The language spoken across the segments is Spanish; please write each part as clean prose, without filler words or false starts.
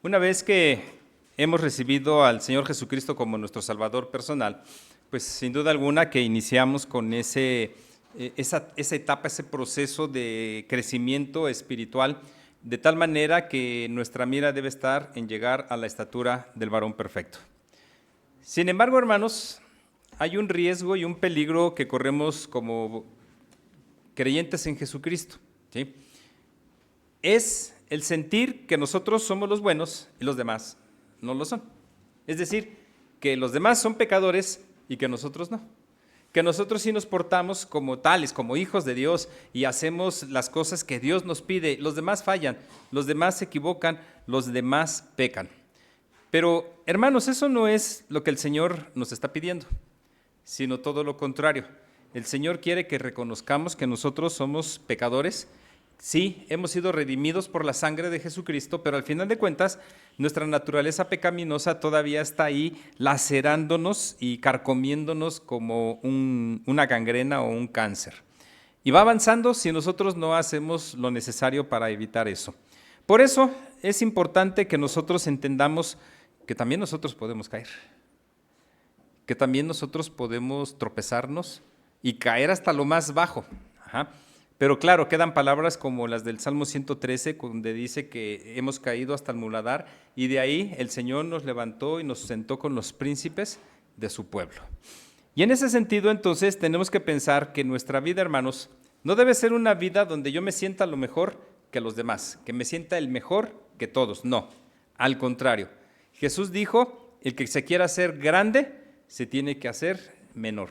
Una vez que hemos recibido al Señor Jesucristo como nuestro Salvador personal, pues sin duda alguna que iniciamos con esa etapa, ese proceso de crecimiento espiritual, de tal manera que nuestra mira debe estar en llegar a la estatura del varón perfecto. Sin embargo, hermanos, hay un riesgo y un peligro que corremos como creyentes en Jesucristo, ¿sí? Es el sentir que nosotros somos los buenos y los demás no lo son. Es decir, que los demás son pecadores y que nosotros no. Que nosotros sí nos portamos como tales, como hijos de Dios, y hacemos las cosas que Dios nos pide. Los demás fallan, los demás se equivocan, los demás pecan. Pero, hermanos, eso no es lo que el Señor nos está pidiendo, sino todo lo contrario. El Señor quiere que reconozcamos que nosotros somos pecadores. Sí, hemos sido redimidos por la sangre de Jesucristo, pero al final de cuentas, nuestra naturaleza pecaminosa todavía está ahí lacerándonos y carcomiéndonos como una gangrena o un cáncer. Y va avanzando si nosotros no hacemos lo necesario para evitar eso. Por eso es importante que nosotros entendamos que también nosotros podemos caer, que también nosotros podemos tropezarnos y caer hasta lo más bajo. Pero claro, quedan palabras como las del Salmo 113, donde dice que hemos caído hasta el muladar, y de ahí el Señor nos levantó y nos sentó con los príncipes de su pueblo. Y en ese sentido, entonces, tenemos que pensar que nuestra vida, hermanos, no debe ser una vida donde yo me sienta lo mejor que los demás, que me sienta el mejor que todos. No, al contrario. Jesús dijo, el que se quiera hacer grande, se tiene que hacer menor.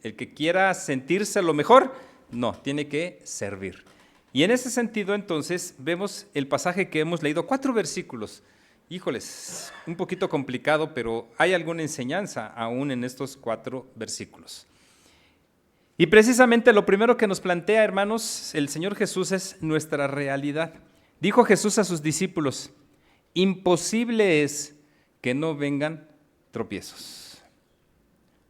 El que quiera sentirse lo mejor, no, tiene que servir. Y en ese sentido, entonces, vemos el pasaje que hemos leído, 4 versículos. Híjoles, un poquito complicado, pero hay alguna enseñanza aún en estos 4 versículos. Y precisamente lo primero que nos plantea, hermanos, el Señor Jesús es nuestra realidad. Dijo Jesús a sus discípulos, imposible es que no vengan tropiezos.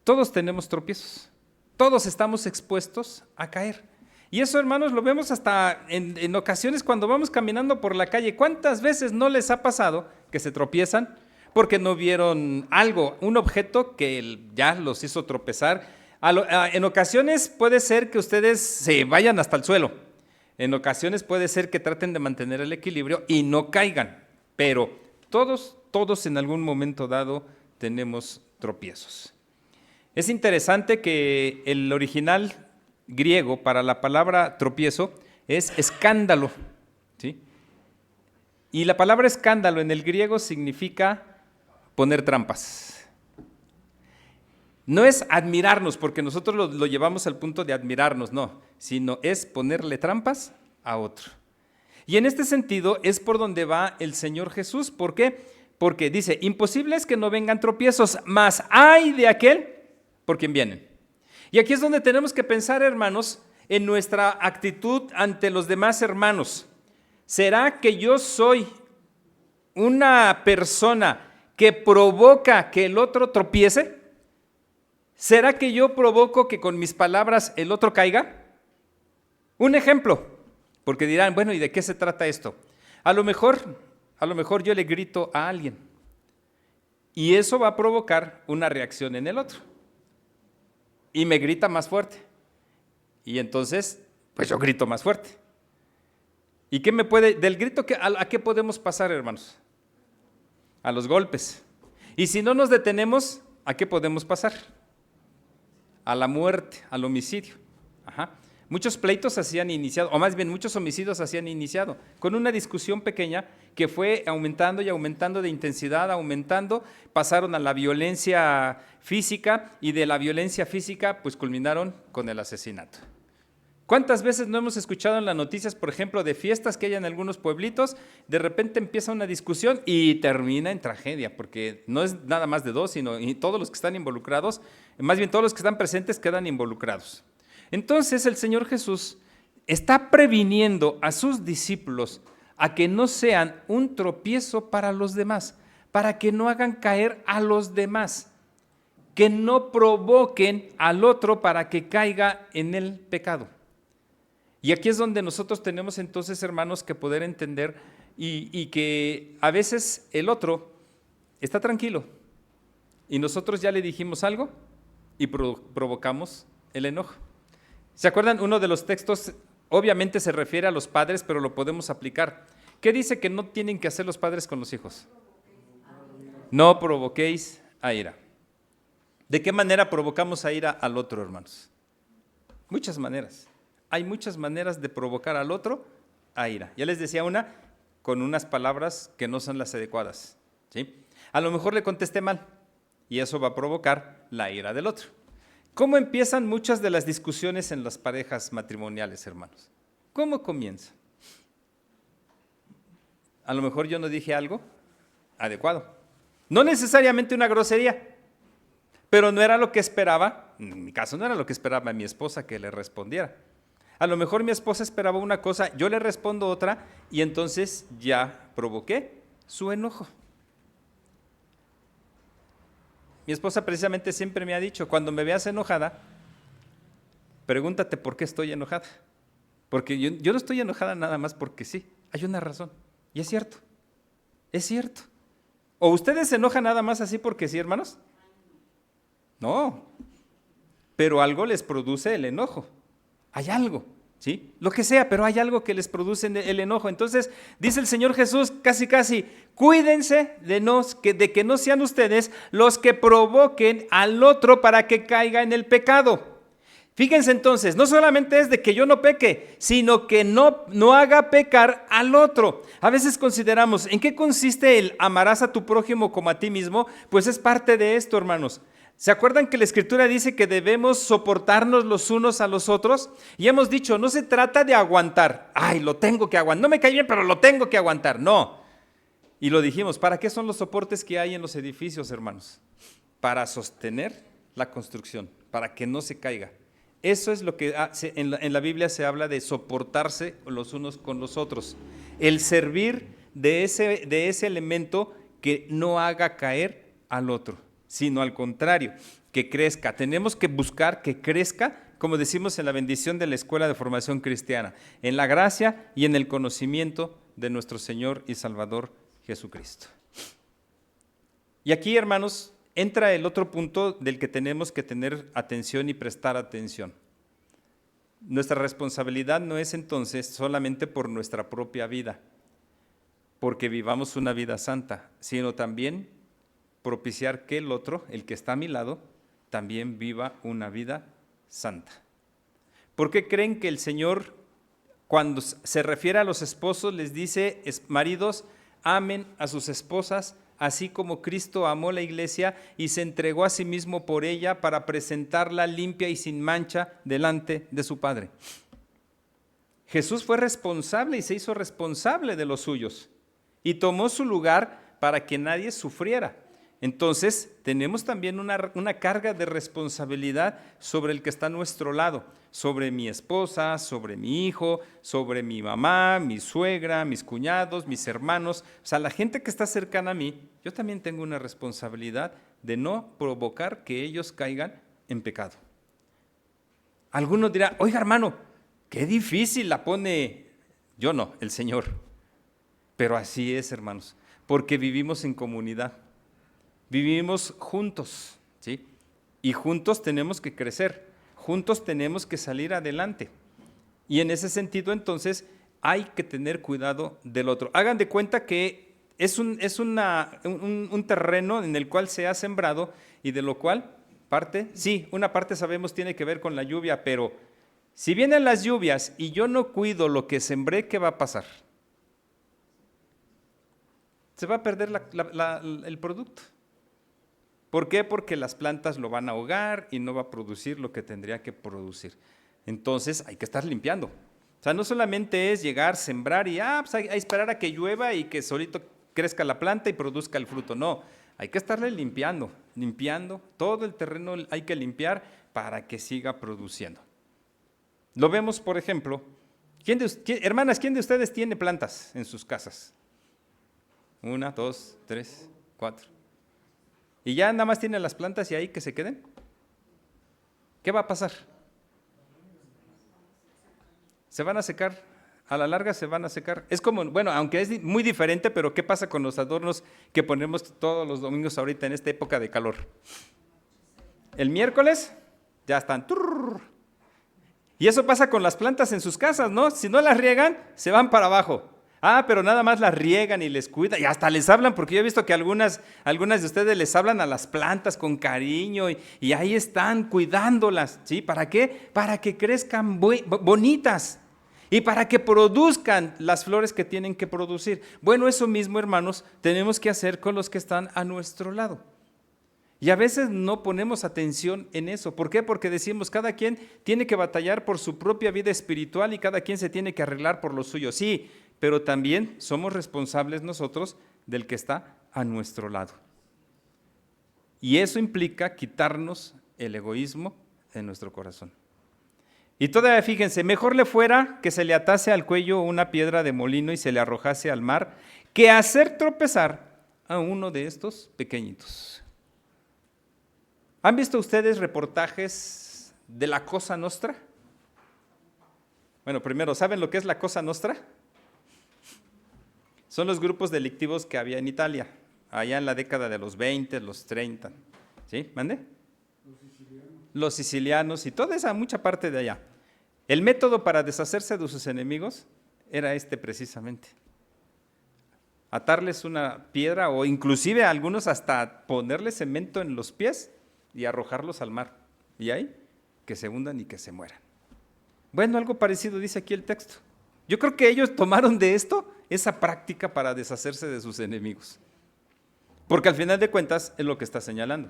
Todos tenemos tropiezos. Todos estamos expuestos a caer. Y eso, hermanos, lo vemos hasta en ocasiones cuando vamos caminando por la calle. ¿Cuántas veces no les ha pasado que se tropiezan porque no vieron algo, un objeto que ya los hizo tropezar? En ocasiones puede ser que ustedes se vayan hasta el suelo. En ocasiones puede ser que traten de mantener el equilibrio y no caigan. Pero todos en algún momento dado tenemos tropiezos. Es interesante que el original griego para la palabra tropiezo es escándalo, ¿sí? Y la palabra escándalo en el griego significa poner trampas. No es admirarnos, porque nosotros lo llevamos al punto de admirarnos, no, sino es ponerle trampas a otro. Y en este sentido es por donde va el Señor Jesús. ¿Por qué? Porque dice, imposible es que no vengan tropiezos, mas ay de aquel por quien vienen. Y aquí es donde tenemos que pensar, hermanos, en nuestra actitud ante los demás hermanos. ¿Será que yo soy una persona que provoca que el otro tropiece? ¿Será que yo provoco que con mis palabras el otro caiga? Un ejemplo, porque dirán, bueno, ¿y de qué se trata esto? A lo mejor yo le grito a alguien y eso va a provocar una reacción en el otro. Y me grita más fuerte. Y entonces, pues yo grito más fuerte. ¿Y qué me puede, del grito, a qué podemos pasar, hermanos? A los golpes. Y si no nos detenemos, ¿a qué podemos pasar? A la muerte, al homicidio. Muchos pleitos hacían iniciado, o más bien muchos homicidios hacían iniciado, con una discusión pequeña que fue aumentando y aumentando de intensidad, pasaron a la violencia física y de la violencia física pues culminaron con el asesinato. ¿Cuántas veces no hemos escuchado en las noticias, por ejemplo, de fiestas que hay en algunos pueblitos, de repente empieza una discusión y termina en tragedia, porque no es nada más de 2, sino y todos los que están involucrados, más bien todos los que están presentes quedan involucrados. Entonces el Señor Jesús está previniendo a sus discípulos a que no sean un tropiezo para los demás, para que no hagan caer a los demás, que no provoquen al otro para que caiga en el pecado. Y aquí es donde nosotros tenemos entonces, hermanos, que poder entender y que a veces el otro está tranquilo y nosotros ya le dijimos algo y provocamos el enojo. ¿Se acuerdan? Uno de los textos obviamente se refiere a los padres, pero lo podemos aplicar. ¿Qué dice que no tienen que hacer los padres con los hijos? No provoquéis a ira. ¿De qué manera provocamos a ira al otro, hermanos? Muchas maneras. Hay muchas maneras de provocar al otro a ira. Ya les decía una, con unas palabras que no son las adecuadas, ¿sí? A lo mejor le contesté mal y eso va a provocar la ira del otro. ¿Cómo empiezan muchas de las discusiones en las parejas matrimoniales, hermanos? ¿Cómo comienza? A lo mejor yo no dije algo adecuado. No necesariamente una grosería, pero no era lo que esperaba, en mi caso no era lo que esperaba mi esposa que le respondiera. A lo mejor mi esposa esperaba una cosa, yo le respondo otra y entonces ya provoqué su enojo. Mi esposa precisamente siempre me ha dicho, cuando me veas enojada, pregúntate por qué estoy enojada. Porque yo no estoy enojada nada más porque sí, hay una razón. Y es cierto, es cierto. ¿O ustedes se enojan nada más así porque sí, hermanos? No, pero algo les produce el enojo. Hay algo, ¿sí? Lo que sea, pero hay algo que les produce el enojo. Entonces, dice el Señor Jesús casi, cuídense de que no sean ustedes los que provoquen al otro para que caiga en el pecado. Fíjense entonces, no solamente es de que yo no peque, sino que no haga pecar al otro. A veces consideramos, ¿en qué consiste el amarás a tu prójimo como a ti mismo? Pues es parte de esto, hermanos. ¿Se acuerdan que la Escritura dice que debemos soportarnos los unos a los otros? Y hemos dicho, no se trata de aguantar. Ay, lo tengo que aguantar. No me cae bien, pero lo tengo que aguantar. No. Y lo dijimos, ¿para qué son los soportes que hay en los edificios, hermanos? Para sostener la construcción, para que no se caiga. Eso es lo que en la Biblia se habla de soportarse los unos con los otros. El servir de ese elemento que no haga caer al otro, sino al contrario, que crezca. Tenemos que buscar que crezca, como decimos en la bendición de la Escuela de Formación Cristiana, en la gracia y en el conocimiento de nuestro Señor y Salvador Jesucristo. Y aquí, hermanos, entra el otro punto del que tenemos que tener atención y prestar atención. Nuestra responsabilidad no es entonces solamente por nuestra propia vida, porque vivamos una vida santa, sino también propiciar que el otro, el que está a mi lado, también viva una vida santa. ¿Por qué creen que el Señor, cuando se refiere a los esposos, les dice, maridos, amen a sus esposas, así como Cristo amó la iglesia y se entregó a sí mismo por ella para presentarla limpia y sin mancha delante de su Padre? Jesús fue responsable y se hizo responsable de los suyos y tomó su lugar para que nadie sufriera. Entonces, tenemos también una carga de responsabilidad sobre el que está a nuestro lado, sobre mi esposa, sobre mi hijo, sobre mi mamá, mi suegra, mis cuñados, mis hermanos. O sea, la gente que está cercana a mí, yo también tengo una responsabilidad de no provocar que ellos caigan en pecado. Algunos dirán, oiga hermano, qué difícil la pone. Yo no, el Señor. Pero así es, hermanos, porque vivimos en comunidad. Vivimos juntos, ¿sí? Y juntos tenemos que crecer, juntos tenemos que salir adelante. Y en ese sentido, entonces, hay que tener cuidado del otro. Hagan de cuenta que es un terreno en el cual se ha sembrado y de lo cual una parte sabemos tiene que ver con la lluvia, pero si vienen las lluvias y yo no cuido lo que sembré, ¿qué va a pasar? Se va a perder el producto. ¿Por qué? Porque las plantas lo van a ahogar y no va a producir lo que tendría que producir. Entonces hay que estar limpiando. O sea, no solamente es llegar, sembrar y pues hay que esperar a que llueva y que solito crezca la planta y produzca el fruto. No, hay que estarle limpiando. Todo el terreno hay que limpiar para que siga produciendo. Lo vemos, por ejemplo, hermanas, ¿quién de ustedes tiene plantas en sus casas? 1, 2, 3, 4. ¿Y ya nada más tienen las plantas y ahí que se queden? ¿Qué va a pasar? Se van a secar a la larga se van a secar. Es como, bueno, aunque es muy diferente, pero ¿qué pasa con los adornos que ponemos todos los domingos ahorita en esta época de calor? El miércoles ya están. Turr. Y eso pasa con las plantas en sus casas, ¿no? Si no las riegan, se van para abajo. Pero nada más las riegan y les cuidan y hasta les hablan, porque yo he visto que algunas de ustedes les hablan a las plantas con cariño y ahí están cuidándolas, ¿sí? ¿Para qué? Para que crezcan bonitas y para que produzcan las flores que tienen que producir. Bueno, eso mismo, hermanos, tenemos que hacer con los que están a nuestro lado. Y a veces no ponemos atención en eso. ¿Por qué? Porque decimos, cada quien tiene que batallar por su propia vida espiritual y cada quien se tiene que arreglar por lo suyo. Sí, pero también somos responsables nosotros del que está a nuestro lado. Y eso implica quitarnos el egoísmo de nuestro corazón. Y todavía fíjense, mejor le fuera que se le atase al cuello una piedra de molino y se le arrojase al mar, que hacer tropezar a uno de estos pequeñitos. ¿Han visto ustedes reportajes de la Cosa Nostra? Bueno, primero, ¿saben lo que es la Cosa Nostra? Son los grupos delictivos que había en Italia, allá en la década de los 20, los 30. ¿Sí? ¿Mande? Los sicilianos y toda esa mucha parte de allá. El método para deshacerse de sus enemigos era este precisamente. Atarles una piedra o inclusive a algunos hasta ponerles cemento en los pies y arrojarlos al mar. Y ahí, que se hundan y que se mueran. Bueno, algo parecido dice aquí el texto. Yo creo que ellos tomaron de esto esa práctica para deshacerse de sus enemigos. Porque al final de cuentas es lo que está señalando.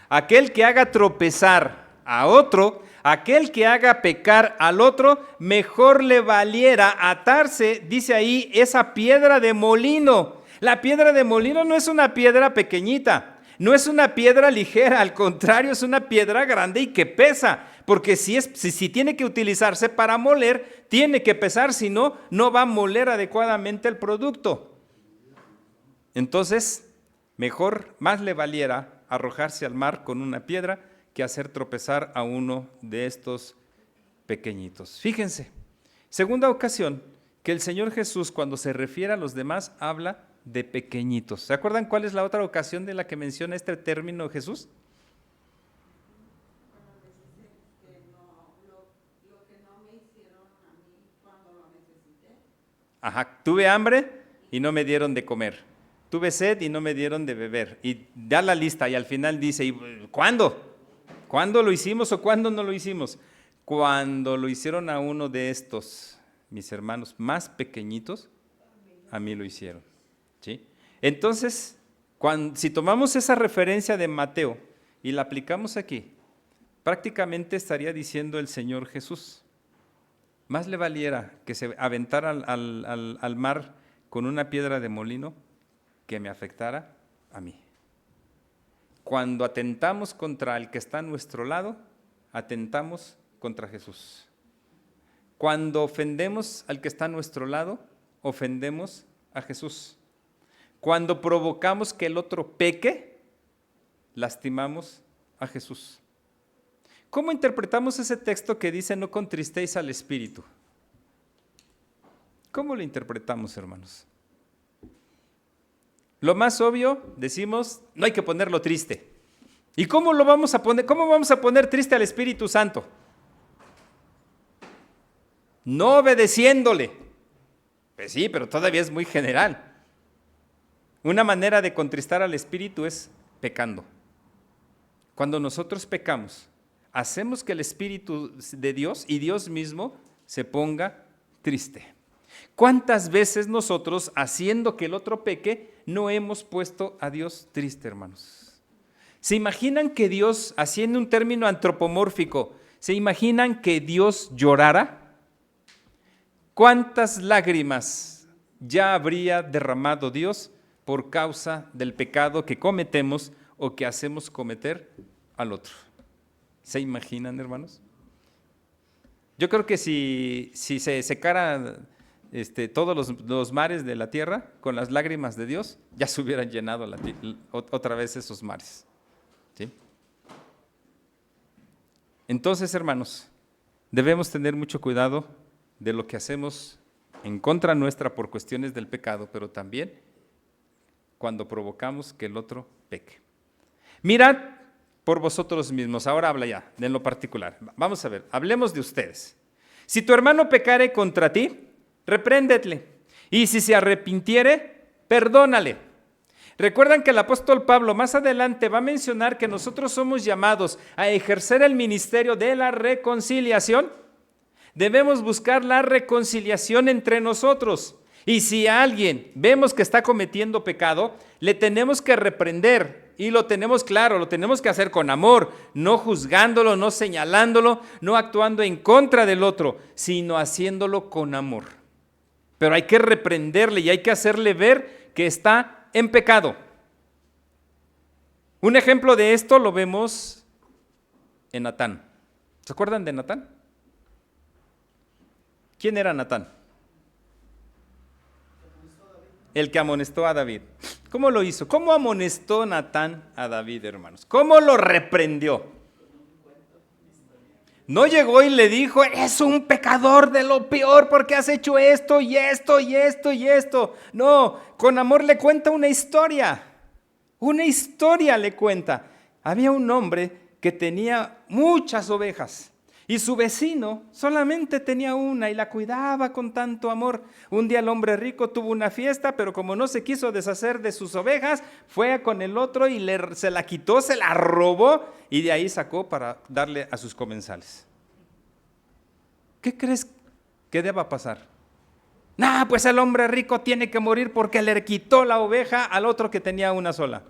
Aquel que haga tropezar a otro, aquel que haga pecar al otro, mejor le valiera atarse, dice ahí, esa piedra de molino. La piedra de molino no es una piedra pequeñita. No es una piedra ligera, al contrario, es una piedra grande y que pesa, porque si tiene que utilizarse para moler, tiene que pesar, si no, no va a moler adecuadamente el producto. Entonces, más le valiera arrojarse al mar con una piedra que hacer tropezar a uno de estos pequeñitos. Fíjense, segunda ocasión que el Señor Jesús, cuando se refiere a los demás, habla de pequeñitos. ¿Se acuerdan cuál es la otra ocasión de la que menciona este término Jesús? Ajá, tuve hambre y no me dieron de comer. Tuve sed y no me dieron de beber. Y da la lista y al final dice, ¿y cuándo? ¿Cuándo lo hicimos o cuándo no lo hicimos? Cuando lo hicieron a uno de estos, mis hermanos más pequeñitos, a mí lo hicieron. ¿Sí? Entonces, si tomamos esa referencia de Mateo y la aplicamos aquí, prácticamente estaría diciendo el Señor Jesús, más le valiera que se aventara al mar con una piedra de molino que me afectara a mí. Cuando atentamos contra el que está a nuestro lado, atentamos contra Jesús. Cuando ofendemos al que está a nuestro lado, ofendemos a Jesús. Cuando provocamos que el otro peque, lastimamos a Jesús. ¿Cómo interpretamos ese texto que dice no contristéis al Espíritu? ¿Cómo lo interpretamos, hermanos? Lo más obvio, decimos, no hay que ponerlo triste. ¿Y cómo lo vamos a poner? ¿Cómo vamos a poner triste al Espíritu Santo? No obedeciéndole. Pues sí, pero todavía es muy general. Una manera de contristar al Espíritu es pecando. Cuando nosotros pecamos, hacemos que el Espíritu de Dios y Dios mismo se ponga triste. ¿Cuántas veces nosotros, haciendo que el otro peque, no hemos puesto a Dios triste, hermanos? ¿Se imaginan que Dios, haciendo un término antropomórfico, se imaginan que Dios llorara? ¿Cuántas lágrimas ya habría derramado Dios por causa del pecado que cometemos o que hacemos cometer al otro? ¿Se imaginan, hermanos? Yo creo que si se secaran todos los mares de la tierra con las lágrimas de Dios, ya se hubieran llenado otra vez esos mares. ¿Sí? Entonces, hermanos, debemos tener mucho cuidado de lo que hacemos en contra nuestra por cuestiones del pecado, pero también cuando provocamos que el otro peque. Mirad por vosotros mismos. Ahora habla ya, en lo particular. Vamos a ver, hablemos de ustedes. Si tu hermano pecare contra ti, repréndele. Y si se arrepintiere, perdónale. Recuerdan que el apóstol Pablo más adelante va a mencionar que nosotros somos llamados a ejercer el ministerio de la reconciliación. Debemos buscar la reconciliación entre nosotros. Y si a alguien vemos que está cometiendo pecado, le tenemos que reprender. Y lo tenemos claro, lo tenemos que hacer con amor, no juzgándolo, no señalándolo, no actuando en contra del otro, sino haciéndolo con amor. Pero hay que reprenderle y hay que hacerle ver que está en pecado. Un ejemplo de esto lo vemos en Natán. ¿Se acuerdan de Natán? ¿Quién era Natán? El que amonestó a David. ¿Cómo lo hizo? ¿Cómo amonestó Natán a David, hermanos? ¿Cómo lo reprendió? No llegó y le dijo, es un pecador de lo peor porque has hecho esto y esto y esto y esto. No, con amor le cuenta una historia le cuenta. Había un hombre que tenía muchas ovejas y su vecino solamente tenía una y la cuidaba con tanto amor. Un día el hombre rico tuvo una fiesta, pero como no se quiso deshacer de sus ovejas, fue con el otro y se la quitó, se la robó y de ahí sacó para darle a sus comensales. ¿Qué crees que deba pasar? Pues el hombre rico tiene que morir porque le quitó la oveja al otro que tenía una sola.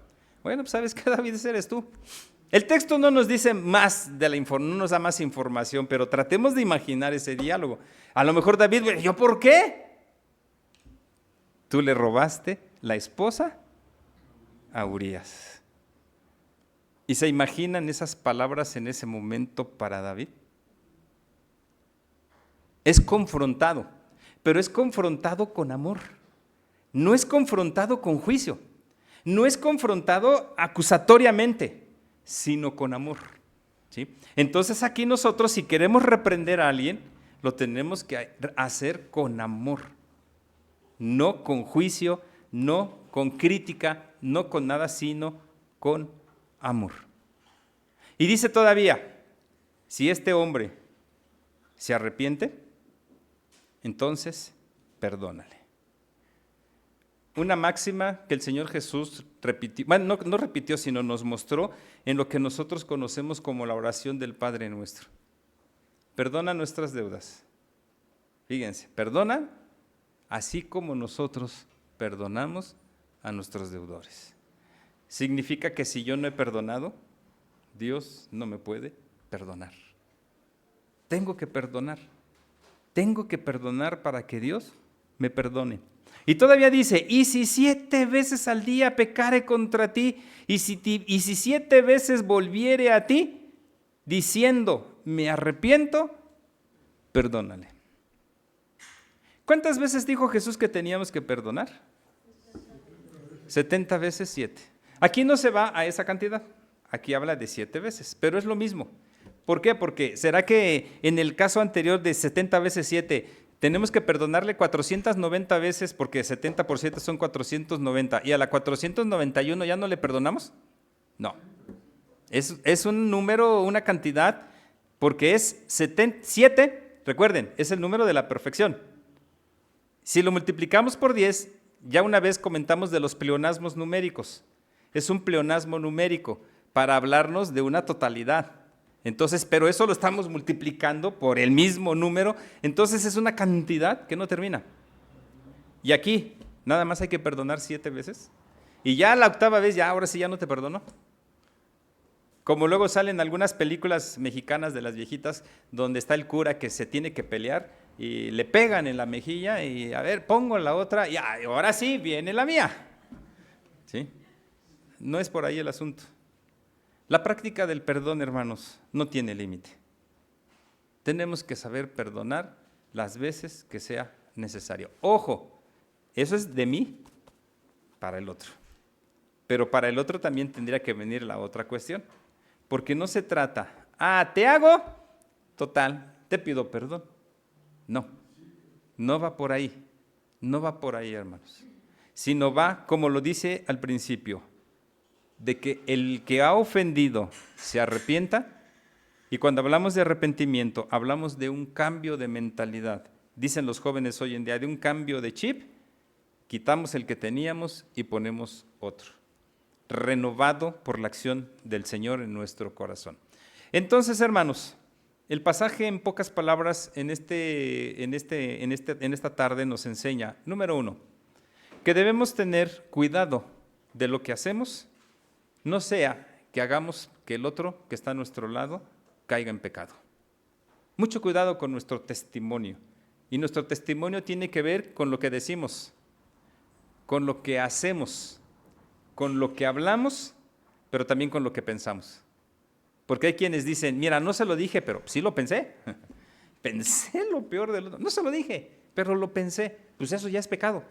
Bueno, pues ¿sabes qué, David? Ese eres tú. El texto no nos dice más de no nos da más información, pero tratemos de imaginar ese diálogo. A lo mejor David, ¿yo por qué? Tú le robaste la esposa a Urías. ¿Y se imaginan esas palabras en ese momento para David? Es confrontado, pero es confrontado con amor. No es confrontado con juicio. No es confrontado acusatoriamente, sino con amor. ¿Sí? Entonces aquí nosotros, si queremos reprender a alguien, lo tenemos que hacer con amor. No con juicio, no con crítica, no con nada, sino con amor. Y dice todavía, si este hombre se arrepiente, entonces perdónale. Una máxima que el Señor Jesús repitió, no repitió, sino nos mostró en lo que nosotros conocemos como la oración del Padre Nuestro. Perdona nuestras deudas. Fíjense, perdona así como nosotros perdonamos a nuestros deudores. Significa que si yo no he perdonado, Dios no me puede perdonar. Tengo que perdonar. Tengo que perdonar para que Dios me perdone. Y todavía dice, y si 7 veces al día pecare contra ti, y si 7 veces volviere a ti, diciendo, me arrepiento, perdónale. ¿Cuántas veces dijo Jesús que teníamos que perdonar? 70 veces 7. Aquí no se va a esa cantidad, aquí habla de 7 veces, pero es lo mismo. ¿Por qué? Porque ¿será que en el caso anterior de 70 veces 7 tenemos que perdonarle 490 veces porque 70 por 7 son 490 y a la 491 ya no le perdonamos? No. Es un número, una cantidad, porque es 7, recuerden, es el número de la perfección. Si lo multiplicamos por 10, ya una vez comentamos de los pleonasmos numéricos. Es un pleonasmo numérico para hablarnos de una totalidad. Entonces, pero eso lo estamos multiplicando por el mismo número, entonces es una cantidad que no termina. Y aquí, nada más hay que perdonar 7 veces, y ya la 8ª vez, ahora sí ya no te perdono. Como luego salen algunas películas mexicanas de las viejitas, donde está el cura que se tiene que pelear, y le pegan en la mejilla, y a ver, pongo la otra, y ahora sí, viene la mía. ¿Sí? No es por ahí el asunto. La práctica del perdón, hermanos, no tiene límite. Tenemos que saber perdonar las veces que sea necesario. Ojo, eso es de mí para el otro. Pero para el otro también tendría que venir la otra cuestión. Porque no se trata, te hago, total, te pido perdón. No va por ahí. No va por ahí, hermanos, sino va, como lo dice al principio, de que el que ha ofendido se arrepienta, y cuando hablamos de arrepentimiento, hablamos de un cambio de mentalidad. Dicen los jóvenes hoy en día, de un cambio de chip, quitamos el que teníamos y ponemos otro, renovado por la acción del Señor en nuestro corazón. Entonces, hermanos, el pasaje en pocas palabras en esta tarde nos enseña, número 1, que debemos tener cuidado de lo que hacemos, no sea que hagamos que el otro que está a nuestro lado caiga en pecado. Mucho cuidado con nuestro testimonio. Y nuestro testimonio tiene que ver con lo que decimos, con lo que hacemos, con lo que hablamos, pero también con lo que pensamos. Porque hay quienes dicen, mira, no se lo dije, pero sí lo pensé. Pensé lo peor del otro. No se lo dije, pero lo pensé. Pues eso ya es pecado.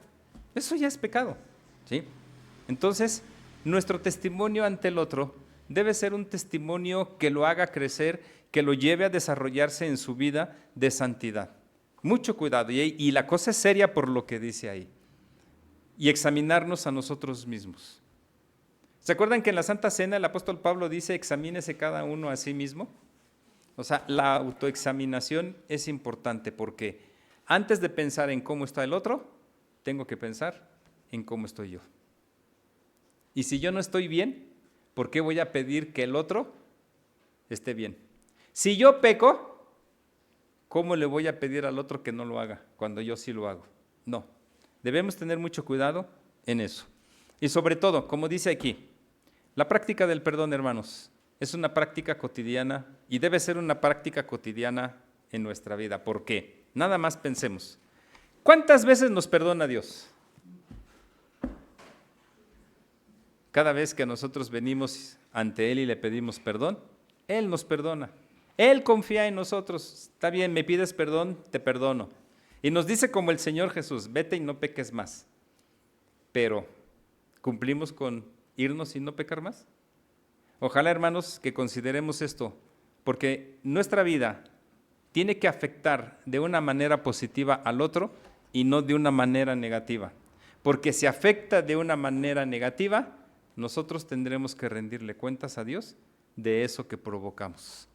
Eso ya es pecado. ¿Sí? Entonces, nuestro testimonio ante el otro debe ser un testimonio que lo haga crecer, que lo lleve a desarrollarse en su vida de santidad. Mucho cuidado, y la cosa es seria por lo que dice ahí. Y examinarnos a nosotros mismos. ¿Se acuerdan que en la Santa Cena el apóstol Pablo dice, examínese cada uno a sí mismo? O sea, la autoexaminación es importante porque antes de pensar en cómo está el otro, tengo que pensar en cómo estoy yo. Y si yo no estoy bien, ¿por qué voy a pedir que el otro esté bien? Si yo peco, ¿cómo le voy a pedir al otro que no lo haga cuando yo sí lo hago? No, debemos tener mucho cuidado en eso. Y sobre todo, como dice aquí, la práctica del perdón, hermanos, es una práctica cotidiana y debe ser una práctica cotidiana en nuestra vida. ¿Por qué? Nada más pensemos, ¿cuántas veces nos perdona Dios? Cada vez que nosotros venimos ante Él y le pedimos perdón, Él nos perdona. Él confía en nosotros. Está bien, me pides perdón, te perdono. Y nos dice como el Señor Jesús, vete y no peques más. Pero, ¿cumplimos con irnos y no pecar más? Ojalá, hermanos, que consideremos esto, porque nuestra vida tiene que afectar de una manera positiva al otro y no de una manera negativa. Porque si afecta de una manera negativa, nosotros tendremos que rendirle cuentas a Dios de eso que provocamos.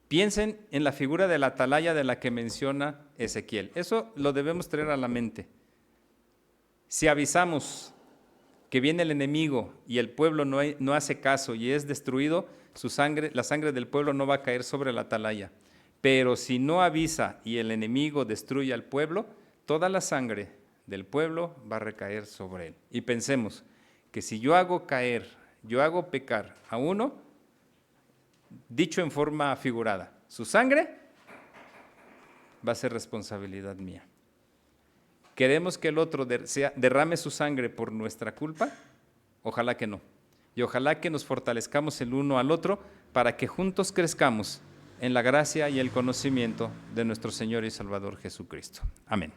Piensen en la figura de la atalaya de la que menciona Ezequiel. Eso lo debemos traer a la mente. Si avisamos que viene el enemigo y el pueblo no hace caso y es destruido, la sangre del pueblo no va a caer sobre la atalaya. Pero si no avisa y el enemigo destruye al pueblo, toda la sangre del pueblo va a recaer sobre él. Y pensemos que si yo hago pecar a uno, dicho en forma figurada, su sangre va a ser responsabilidad mía. ¿Queremos que el otro derrame su sangre por nuestra culpa? Ojalá que no. Y ojalá que nos fortalezcamos el uno al otro para que juntos crezcamos en la gracia y el conocimiento de nuestro Señor y Salvador Jesucristo. Amén.